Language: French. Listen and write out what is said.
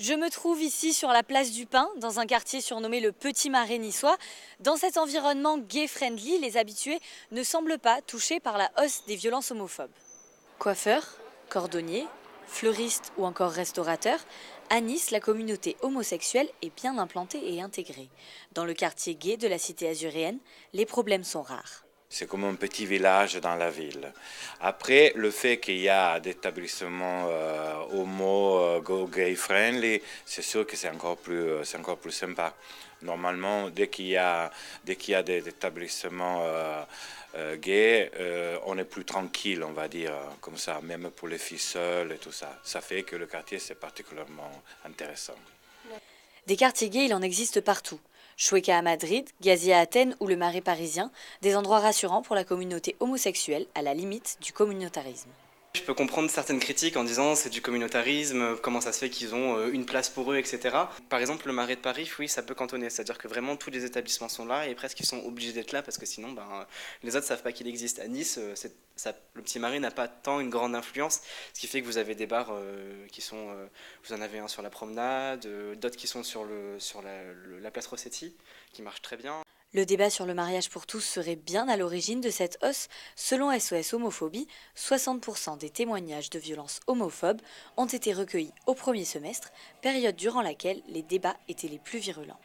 Je me trouve ici sur la place du Pin, dans un quartier surnommé le Petit Marais niçois. Dans cet environnement gay-friendly, les habitués ne semblent pas touchés par la hausse des violences homophobes. Coiffeurs, cordonniers, fleuristes ou encore restaurateurs, à Nice, la communauté homosexuelle est bien implantée et intégrée. Dans le quartier gay de la cité azuréenne, les problèmes sont rares. C'est comme un petit village dans la ville. Après, le fait qu'il y a des établissements homo, gay friendly, c'est sûr que c'est encore plus sympa. Normalement, dès qu'il y a des établissements gays, on est plus tranquille, on va dire, comme ça, même pour les filles seules et tout ça. Ça fait que le quartier, c'est particulièrement intéressant. Des quartiers gays, il en existe partout. Chueca à Madrid, Gazi à Athènes ou le Marais parisien, des endroits rassurants pour la communauté homosexuelle, à la limite du communautarisme. Je peux comprendre certaines critiques en disant c'est du communautarisme, comment ça se fait qu'ils ont une place pour eux, etc. Par exemple, le Marais de Paris, oui, ça peut cantonner, c'est-à-dire que vraiment tous les établissements sont là et presque ils sont obligés d'être là parce que sinon les autres savent pas qu'il existe. À Nice, le Petit Marais n'a pas tant une grande influence, ce qui fait que vous avez des bars qui sont, vous en avez un sur la promenade, d'autres qui sont sur la place Rossetti, qui marchent très bien. Le débat sur le mariage pour tous serait bien à l'origine de cette hausse. Selon SOS Homophobie, 60% des témoignages de violences homophobes ont été recueillis au premier semestre, période durant laquelle les débats étaient les plus virulents.